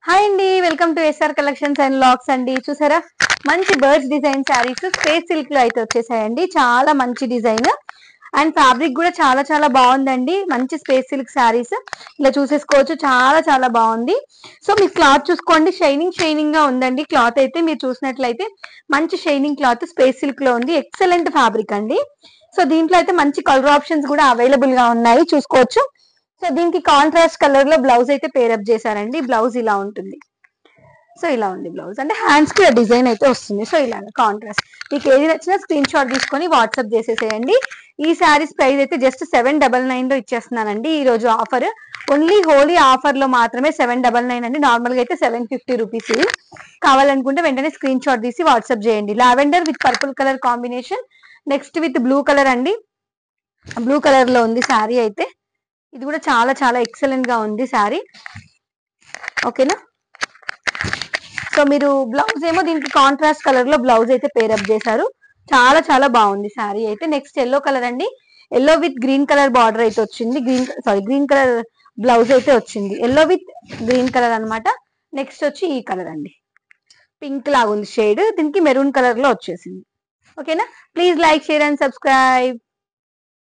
Hi అండి, welcome to SR collections and looks అండి. చూసారా, మంచి birds design saris space silk లో అయితే వచ్చేసాయండి. చాలా మంచి డిజైన్ అండ్ ఫ్యాబ్రిక్ కూడా చాలా చాలా బాగుందండి. మంచి స్పేస్ సిల్క్ శారీస్ ఇలా చూసేసుకోవచ్చు. చాలా చాలా బాగుంది. సో మీరు క్లాత్ చూసుకోండి, షైనింగ్ షైనింగ్ గా ఉందండి. క్లాత్ అయితే మీరు చూసినట్లయితే మంచి షైనింగ్ క్లాత్ స్పేస్ సిల్క్ లో ఉంది. ఎక్సలెంట్ ఫ్యాబ్రిక్ అండి. సో దీంట్లో అయితే మంచి కలర్ ఆప్షన్స్ కూడా అవైలబుల్ గా ఉన్నాయి, చూసుకోవచ్చు. సో దీనికి కాంట్రాస్ట్ కలర్ లో బ్లౌజ్ అయితే పేరప్ చేశారండి. బ్లౌజ్ ఇలా ఉంటుంది. సో ఇలా ఉంది బ్లౌజ్, అంటే హ్యాండ్స్ కి డిజైన్ అయితే వస్తుంది. సో ఇలా కాంట్రాస్ట్. మీకు ఏది నచ్చినా స్క్రీన్ షాట్ తీసుకొని వాట్సాప్ చేసేసేయండి. ఈ శారీస్ ప్రైస్ అయితే జస్ట్ 799 లో ఇచ్చేస్తున్నానండి. ఈ రోజు ఆఫర్ ఓన్లీ హోలీ ఆఫర్ లో మాత్రమే 799 అండి. నార్మల్ గా అయితే 750 రూపీస్. కావాలనుకుంటే వెంటనే స్క్రీన్ షాట్ తీసి వాట్సాప్ చేయండి. Lavender with purple colour combination, next with blue colour అండి. బ్లూ కలర్ లో ఉంది శారీ అయితే. ఇది కూడా చాలా చాలా ఎక్సలెంట్ గా ఉంది శారీ. ఓకేనా. సో మీరు బ్లౌజ్ ఏమో దీనికి కాంట్రాస్ట్ కలర్ లో బ్లౌజ్ అయితే పేరప్ చేశారు. చాలా చాలా బాగుంది శారీ అయితే. నెక్స్ట్ ఎల్లో కలర్ అండి. Yellow with green colour border అయితే వచ్చింది. గ్రీన్ కలర్ బ్లౌజ్ అయితే వచ్చింది. ఎల్లో విత్ గ్రీన్ కలర్ అన్నమాట. నెక్స్ట్ వచ్చి ఈ కలర్ అండి, పింక్ లాగా ఉంది షేడ్. దీనికి మెరూన్ కలర్ లో వచ్చేసింది. ఓకేనా. Please like, share and subscribe.